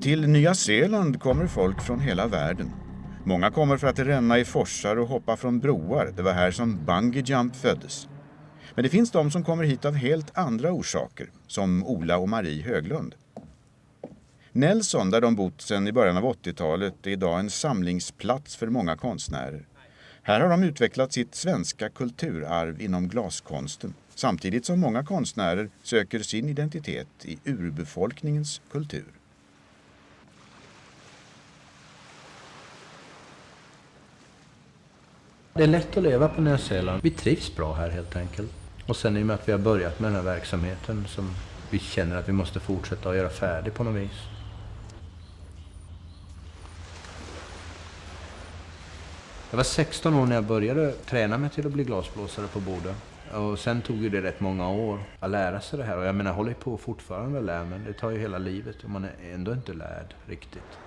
Till Nya Zeeland kommer folk från hela världen. Många kommer för att ränna i forsar och hoppa från broar. Det var här som bungee jump föddes. Men det finns de som kommer hit av helt andra orsaker, som Ola och Marie Höglund. Nelson, där de bott sedan i början av 80-talet, är idag en samlingsplats för många konstnärer. Här har de utvecklat sitt svenska kulturarv inom glaskonsten, samtidigt som många konstnärer söker sin identitet i urbefolkningens kultur. Det är lätt att leva på Nya Zeeland. Vi trivs bra här helt enkelt. Och sen i och med att vi har börjat med den här verksamheten som vi känner att vi måste fortsätta att göra färdig på något vis. Jag var 16 år när jag började träna mig till att bli glasblåsare på Boda. Och sen tog ju det rätt många år att lära sig det här. Och jag menar, håller på fortfarande att lära mig. Det tar ju hela livet och man är ändå inte lärd riktigt.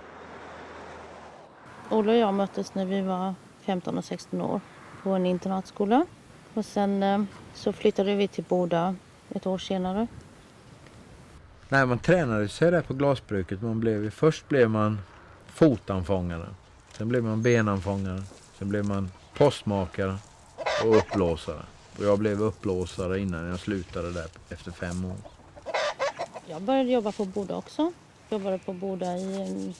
Ola och jag möttes när vi var 15 och 16 år på en internatskola. Och sen så flyttade vi till Boda ett år senare. Nej, man tränade sig där på glasbruket. Först blev man fotanfångare. Sen blev man benanfångare. Sen blev man postmakare och uppblåsare. Och jag blev uppblåsare innan jag slutade där efter 5 år. Jag började jobba på Boda också. Jag jobbade på Boda i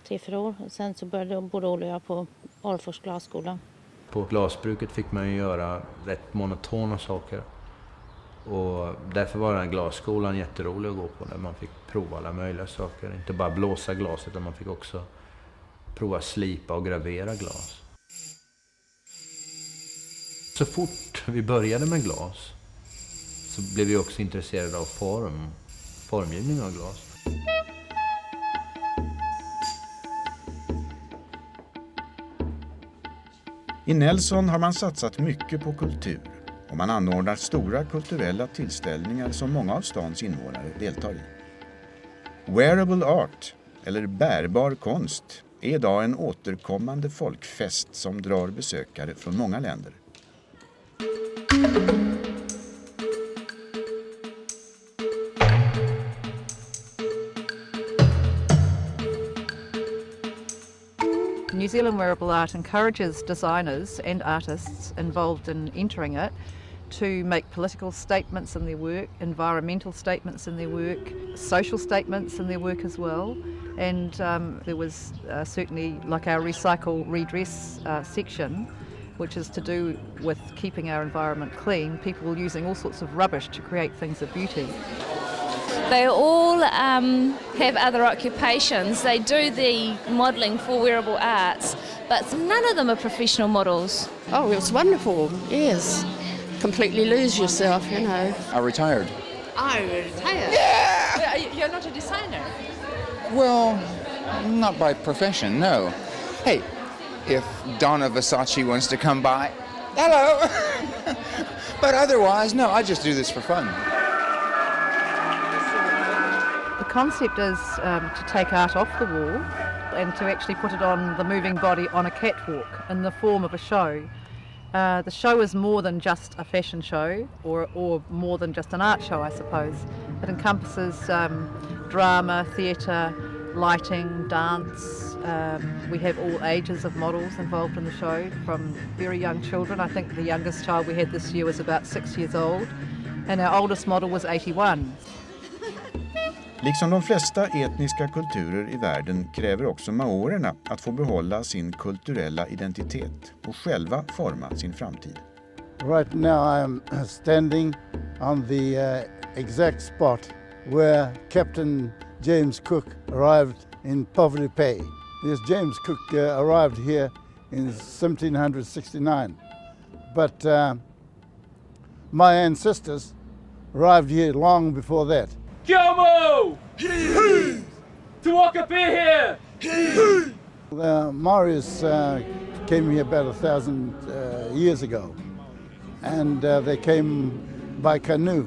3-4 år. Sen så började både Ola och jag på Alfors glasskola. På glasbruket fick man ju göra rätt monotona saker. Och därför var den här glasskolan jätterolig att gå på. Där man fick prova alla möjliga saker. Inte bara blåsa glas utan man fick också prova slipa och gravera glas. Så fort vi började med glas så blev vi också intresserade av formgivning av glas. I Nelson har man satsat mycket på kultur och man anordnar stora kulturella tillställningar som många av stans invånare deltar i. Wearable Art, eller bärbar konst, är idag en återkommande folkfest som drar besökare från många länder. New Zealand Wearable Art encourages designers and artists involved in entering it to make political statements in their work, environmental statements in their work, social statements in their work as well. And there was certainly like our recycle redress section, which is to do with keeping our environment clean, people using all sorts of rubbish to create things of beauty. They all have other occupations. They do the modelling for wearable arts, but none of them are professional models. Oh, it was wonderful, yes. Completely lose yourself, you know. I retired. I retired? Yeah! You're not a designer? Well, not by profession, no. Hey, if Donna Versace wants to come by, hello! But otherwise, no, I just do this for fun. The concept is to take art off the wall and to actually put it on the moving body on a catwalk in the form of a show. The show is more than just a fashion show or more than just an art show, I suppose. It encompasses drama, theatre, lighting, dance. We have all ages of models involved in the show, from very young children. I think the youngest child we had this year was about 6 years old, and our oldest model was 81. Liksom de flesta etniska kulturer i världen kräver också maorerna att få behålla sin kulturella identitet och själva forma sin framtid. Right now I am standing on the exact spot where Captain James Cook arrived in Poverty Bay. This James Cook arrived here in 1769, but my ancestors arrived here long before that. Kyomo! To walk up here! The Maoris came here about 1,000 years ago. And they came by canoe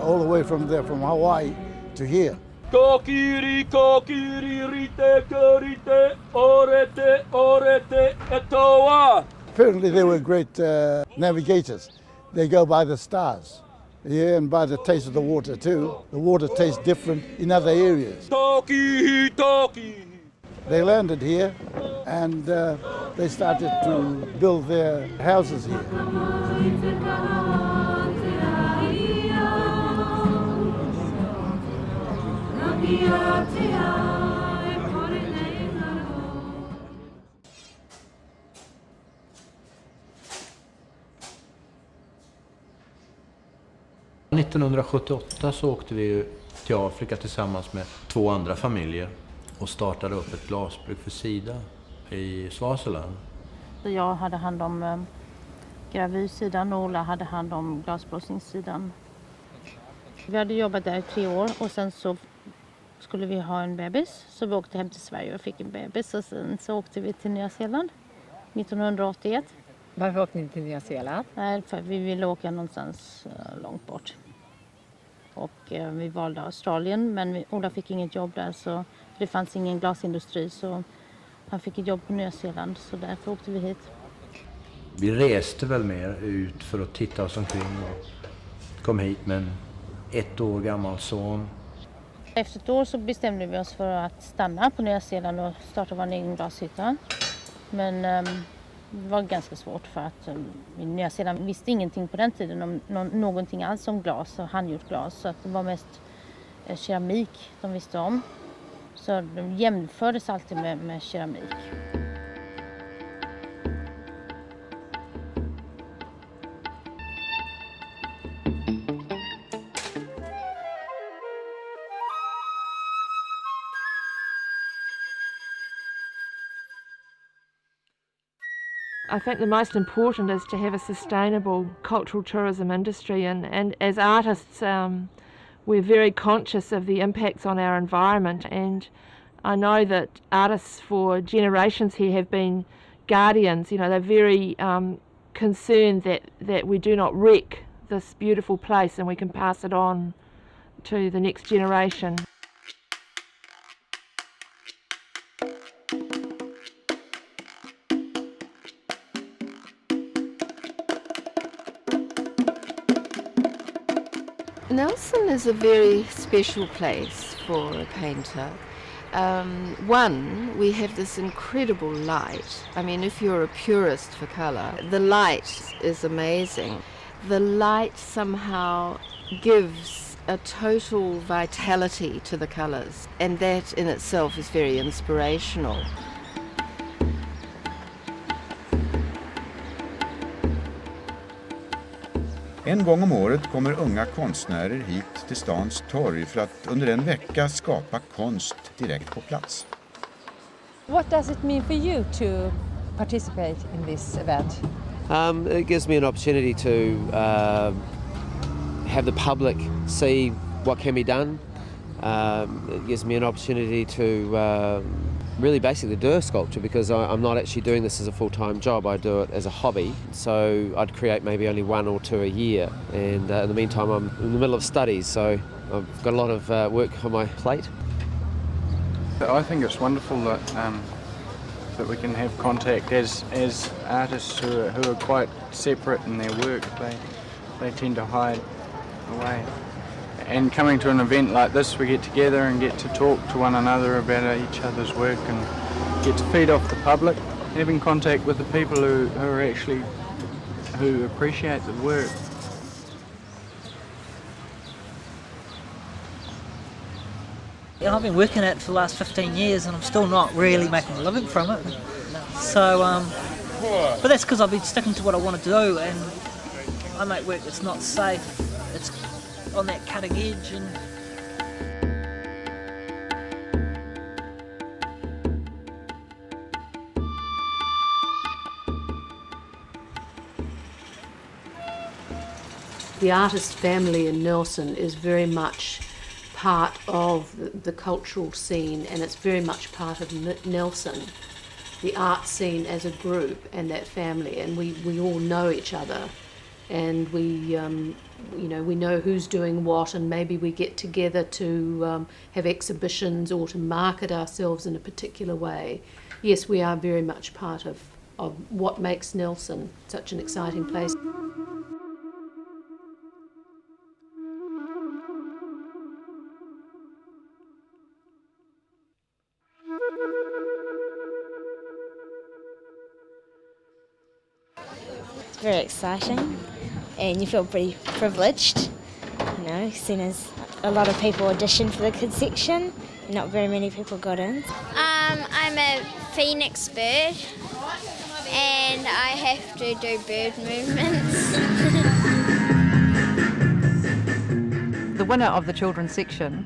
all the way from there, from Hawaii to here. Kokiri, kokiri, rite, korite, orete, orete, etoa. Apparently they were great navigators. They go by the stars. Yeah, and by the taste of the water too. The water tastes different in other areas. Toki, toki. They landed here and they started to build their houses here. År 1978 så åkte vi till Afrika tillsammans med 2 andra familjer och startade upp ett glasbruk för Sida i Zealand. Jag hade hand om gravyrsidan och Ola hade hand om glasblåsningssidan. Vi hade jobbat där i 3 år och sen så skulle vi ha en bebis. Så vi åkte hem till Sverige och fick en bebis och sen så åkte vi till Nya Zeeland 1981. Varför åkte ni till Nya Zeeland? Nej, för vi ville åka någonstans långt bort. Och vi valde Australien men Ola fick inget jobb där så det fanns ingen glasindustri så han fick ett jobb på Nya Zeeland så därför åkte vi hit. Vi reste väl mer ut för att titta oss omkring och kom hit med en 1 år gammal son. Efter ett år så bestämde vi oss för att stanna på Nya Zeeland och starta vår egen glashytta. Men det var ganska svårt för att i Nya Zeeland visste ingenting på den tiden om någonting alls om glas och handgjort glas. Så att det var mest keramik de visste om. Så de jämfördes alltid med keramik. I think the most important is to have a sustainable cultural tourism industry and as artists we're very conscious of the impacts on our environment and I know that artists for generations here have been guardians, you know, they're very concerned that we do not wreck this beautiful place and we can pass it on to the next generation. Nelson is a very special place for a painter. One, we have this incredible light. I mean, if you're a purist for colour, the light is amazing. The light somehow gives a total vitality to the colours, and that in itself is very inspirational. En gång om året kommer unga konstnärer hit till stans torg för att under en vecka skapa konst direkt på plats. What does it mean for you to participate in this event? It gives me an opportunity to have the public see what can be done. It gives me an opportunity to really basically do a sculpture because I'm not actually doing this as a full-time job. I do it as a hobby. So I'd create maybe only 1 or 2 a year. And in the meantime, I'm in the middle of studies, so I've got a lot of work on my plate. I think it's wonderful that that we can have contact as artists who are quite separate in their work. They tend to hide away. And coming to an event like this, we get together and get to talk to one another about each other's work and get to feed off the public, having contact with the people who appreciate the work. I've been working at it for the last 15 years and I'm still not really making a living from it. So, but that's because I've been sticking to what I want to do and I make work that's not safe. It's on that cutting edge and the artist family in Nelson is very much part of the cultural scene and it's very much part of Nelson. the art scene as a group and that family, and we all know each other, and we know who's doing what, and maybe we get together to have exhibitions or to market ourselves in a particular way. Yes, we are very much part of what makes Nelson such an exciting place. It's very exciting, and you feel pretty privileged, seeing as a lot of people auditioned for the kids section, and not very many people got in. I'm a phoenix bird, and I have to do bird movements. The winner of the children's section,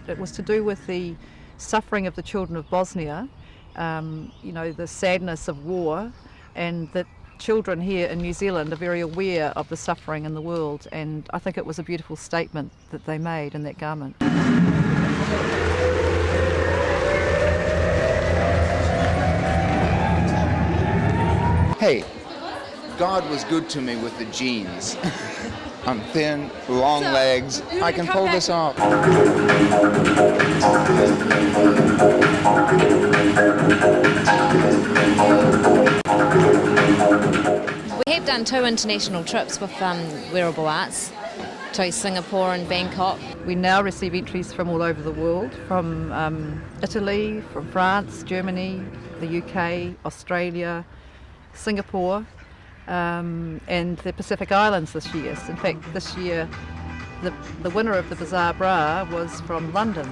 it was to do with the suffering of the children of Bosnia, the sadness of war, and that children here in New Zealand are very aware of the suffering in the world, and I think it was a beautiful statement that they made in that garment. Hey, God was good to me with the genes. I'm thin, long legs, I can pull this off. We have done 2 international trips with Wearable Arts to Singapore and Bangkok. We now receive entries from all over the world, from Italy, from France, Germany, the UK, Australia, Singapore, and the Pacific Islands this year. In fact, this year the winner of the Bazaar Bra was from London.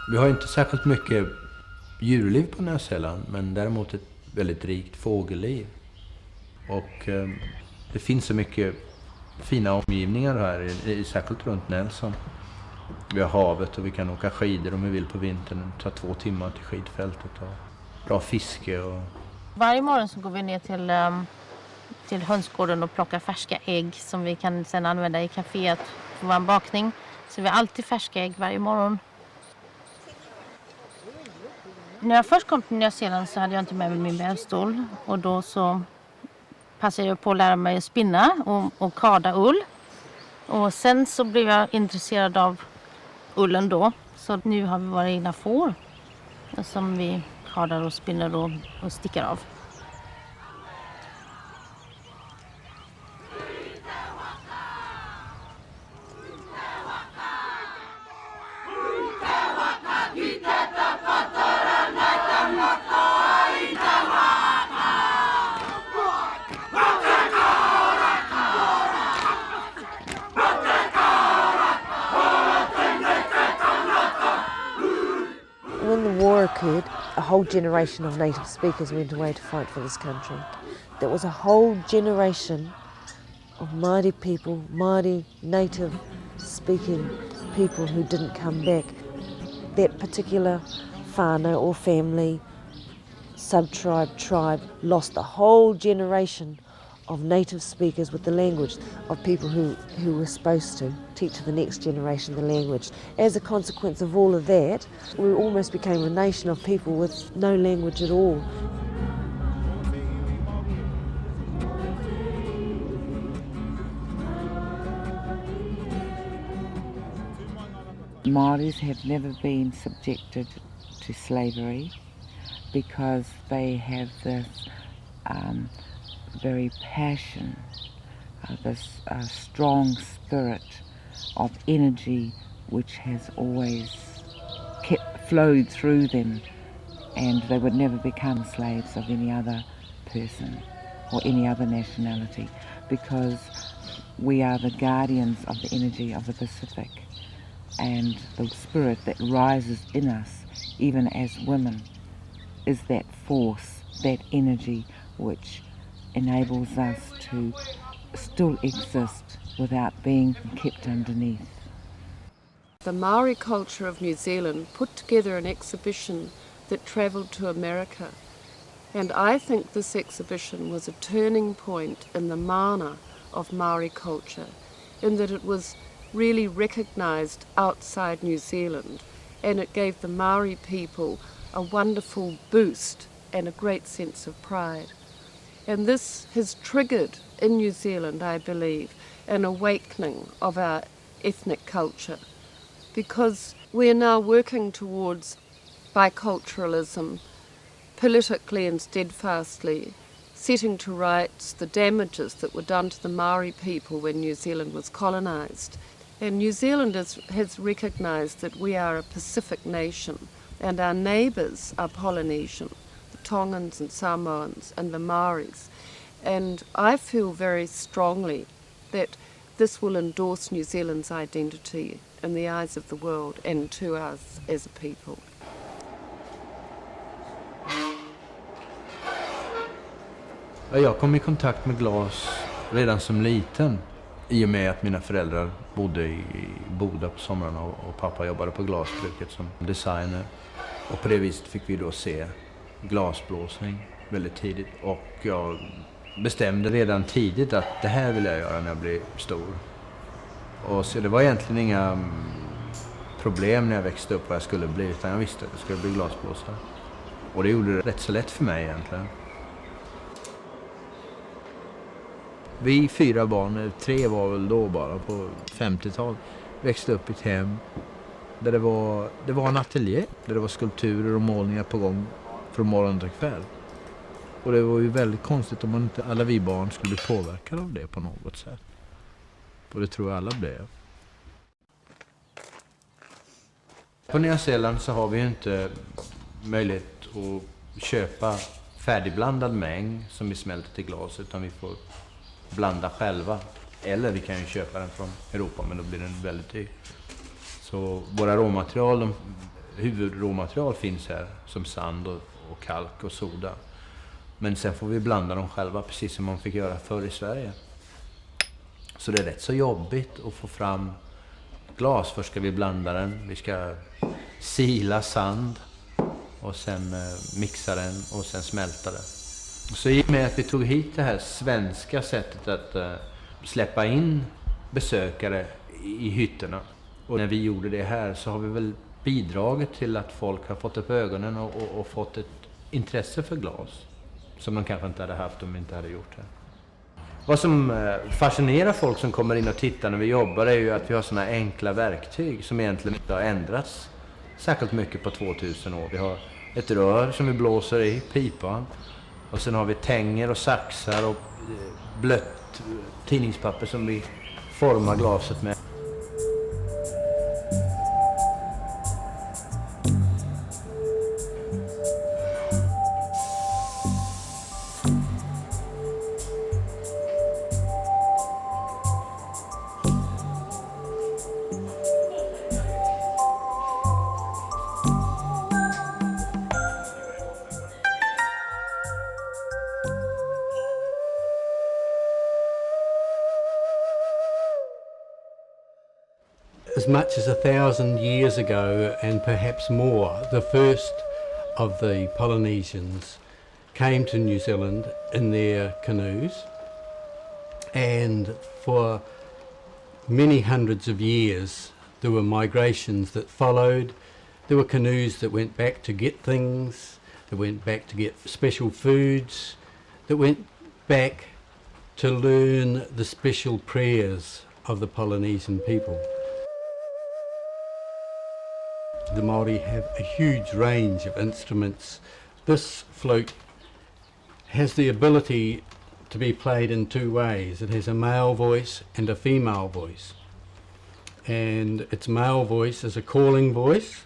Vi har inte särskilt mycket djurliv på Nya Zeeland, men däremot ett väldigt rikt fågelliv. Och det finns så mycket fina omgivningar här, särskilt runt Nelson. Vi har havet och vi kan åka skidor om vi vill på vintern. Det tar 2 timmar till skidfältet och bra fiske. Varje morgon så går vi ner till hönsgården och plockar färska ägg som vi kan sedan använda i kaféet för vår bakning. Så vi har alltid färska ägg varje morgon. När jag först kom till Nya Zeeland så hade jag inte med mig min vävstol, och då så passade jag på att lära mig att spinna och karda ull. Och sen så blev jag intresserad av ullen då, så nu har vi våra egna får som vi kardar och spinner och stickar av. When the war occurred, a whole generation of native speakers went away to fight for this country. There was a whole generation of Māori people, Māori native speaking people who didn't come back. That particular whānau or family, sub-tribe, tribe, lost a whole generation of native speakers with the language, of people who were supposed to teach the next generation the language. As a consequence of all of that, we almost became a nation of people with no language at all. Maoris have never been subjected to slavery because they have this very passion, this strong spirit of energy which has always flowed through them and they would never become slaves of any other person or any other nationality, because we are the guardians of the energy of the Pacific, and the spirit that rises in us, even as women, is that force, that energy which enables us to still exist without being kept underneath. The Maori culture of New Zealand put together an exhibition that travelled to America, and I think this exhibition was a turning point in the mana of Maori culture, in that it was really recognised outside New Zealand, and it gave the Maori people a wonderful boost and a great sense of pride. And this has triggered in New Zealand, I believe, an awakening of our ethnic culture, because we are now working towards biculturalism politically and steadfastly, setting to rights the damages that were done to the Maori people when New Zealand was colonised. And New Zealand has recognised that we are a Pacific nation, and our neighbours are Polynesian, the Tongans and Samoans and the Maoris. And I feel very strongly that this will endorse New Zealand's identity in the eyes of the world and to us as a people. Jag kom i kontakt med glas redan som liten, i och med att mina föräldrar bodde i Boda på somrarna och pappa jobbade på glasbruket som designer. Och på det viset fick vi då se glasblåsning väldigt tidigt, och jag bestämde redan tidigt att det här vill jag göra när jag blir stor. Och så det var egentligen inga problem när jag växte upp vad jag skulle bli, utan jag visste att jag skulle bli glasblåsare. Och det gjorde det rätt så lätt för mig egentligen. Vi 4 barn, 3 var väl då bara på 50-tal, växte upp i ett hem där det var en ateljé, där det var skulpturer och målningar på gång från morgon till kväll. Och det var ju väldigt konstigt om man inte, alla vi barn, skulle bli påverkade av det på något sätt. Och det tror jag alla blev. På Nya Zeeland så har vi ju inte möjlighet att köpa färdigblandad mängd som vi smälter till glas, utan vi får blanda själva. Eller vi kan ju köpa den från Europa, men då blir den väldigt dyr. Så våra råmaterial, huvudråmaterial finns här, som sand och kalk och soda. Men sen får vi blanda dem själva, precis som man fick göra förr i Sverige. Så det är rätt så jobbigt att få fram glas. Först ska vi blanda den, vi ska sila sand och sen mixa den och sen smälta den. Så i och med att vi tog hit det här svenska sättet att släppa in besökare i hytterna, och när vi gjorde det här, så har vi väl bidragit till att folk har fått upp ögonen och fått ett intresse för glas som de kanske inte hade haft om vi inte hade gjort det. Vad som fascinerar folk som kommer in och tittar när vi jobbar är ju att vi har såna enkla verktyg som egentligen inte har ändrats särskilt mycket på 2000 år. Vi har ett rör som vi blåser i, pipan, och sen har vi tänger och saxar och blött tidningspapper som vi formar glaset med. As much as 1,000 years ago, and perhaps more, the first of the Polynesians came to New Zealand in their canoes, and for many hundreds of years there were migrations that followed. There were canoes that went back to get things, that went back to get special foods, that went back to learn the special prayers of the Polynesian people. The Maori have a huge range of instruments. This flute has the ability to be played in 2 ways. It has a male voice and a female voice. And its male voice is a calling voice.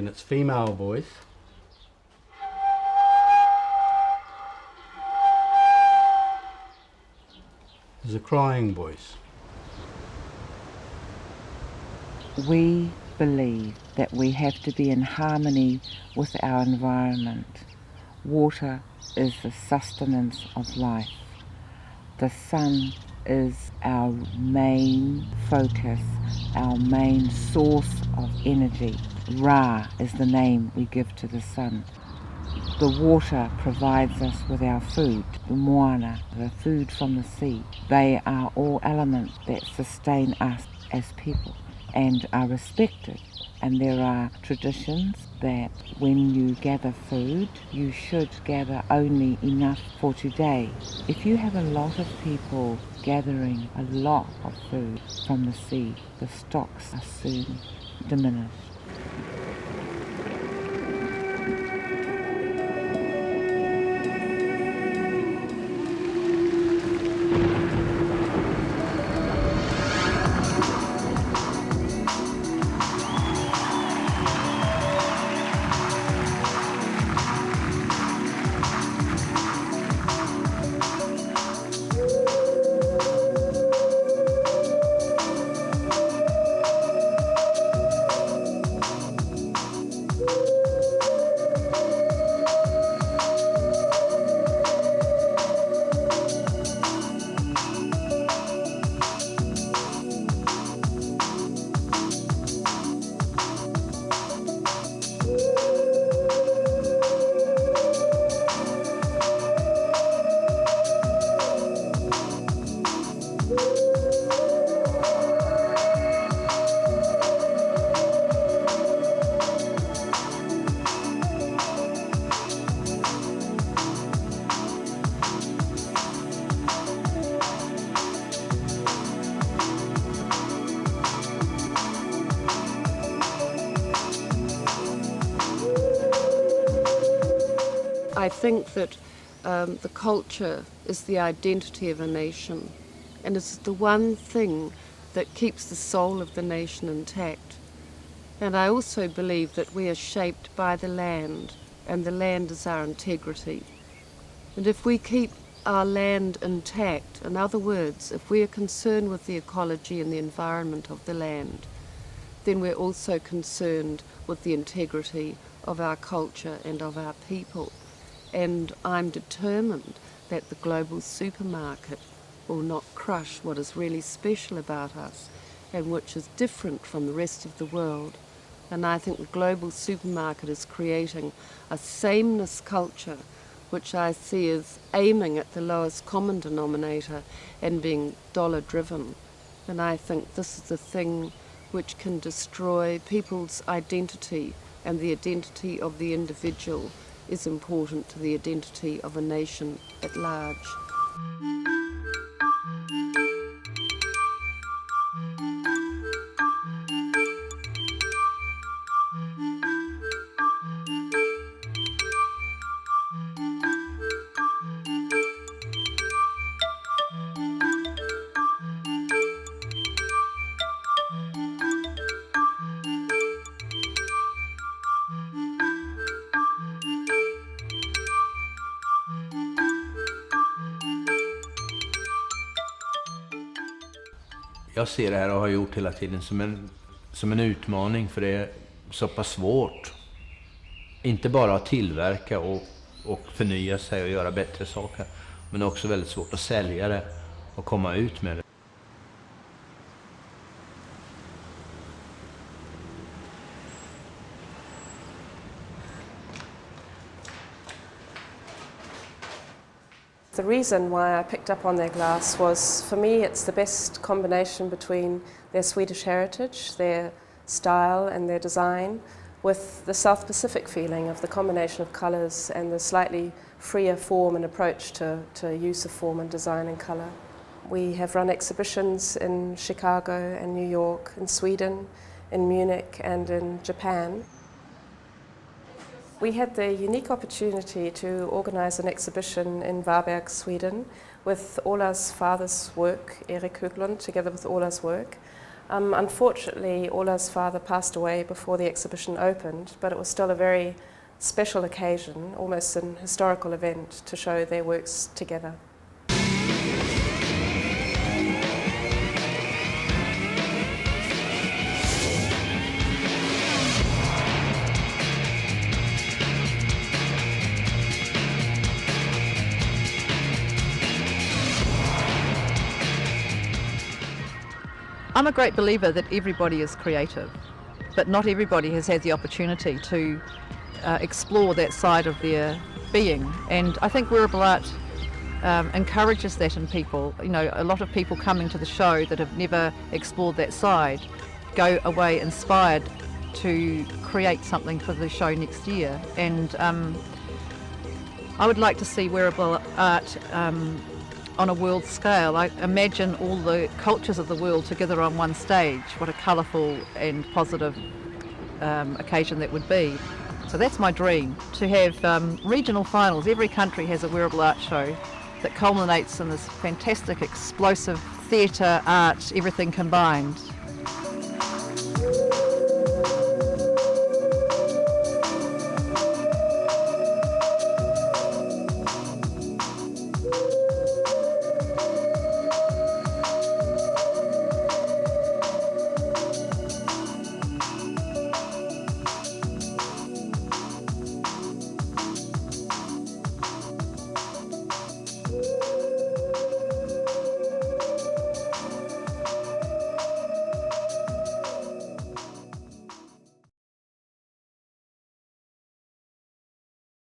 and its female voice. Is a crying voice. We believe that we have to be in harmony with our environment. Water is the sustenance of life. The sun is our main focus, our main source of energy. Ra is the name we give to the sun. The water provides us with our food, the moana, the food from the sea. They are all elements that sustain us as people and are respected. And there are traditions that when you gather food, you should gather only enough for today. If you have a lot of people gathering a lot of food from the sea, the stocks are soon diminished. I think that the culture is the identity of a nation, and it's the one thing that keeps the soul of the nation intact. And I also believe that we are shaped by the land, and the land is our integrity. And if we keep our land intact, in other words, if we are concerned with the ecology and the environment of the land, then we're also concerned with the integrity of our culture and of our people. And I'm determined that the global supermarket will not crush what is really special about us and which is different from the rest of the world. And I think the global supermarket is creating a sameness culture which I see as aiming at the lowest common denominator and being dollar driven. And I think this is the thing which can destroy people's identity, and the identity of the individual is important to the identity of a nation at large. Jag ser det här och har gjort hela tiden som en utmaning, för det är så pass svårt. Inte bara att tillverka och förnya sig och göra bättre saker, men också väldigt svårt att sälja det och komma ut med det. The reason why I picked up on their glass was, for me, it's the best combination between their Swedish heritage, their style and their design, with the South Pacific feeling of the combination of colours and the slightly freer form and approach to use of form and design and colour. We have run exhibitions in Chicago and New York, in Sweden, in Munich and in Japan. We had the unique opportunity to organise an exhibition in Varberg, Sweden, with Ola's father's work, Erik Höglund, together with Ola's work, Unfortunately, Ola's father passed away before the exhibition opened, but it was still a very special occasion, almost an historical event, to show their works together. I'm a great believer that everybody is creative, but not everybody has had the opportunity to explore that side of their being. And I think wearable art encourages that in people. You know, a lot of people coming to the show that have never explored that side go away inspired to create something for the show next year. And I would like to see wearable art on a world scale. I imagine all the cultures of the world together on one stage. What a colourful and positive occasion that would be. So that's my dream, to have regional finals. Every country has a wearable art show that culminates in this fantastic, explosive theatre, art, everything combined.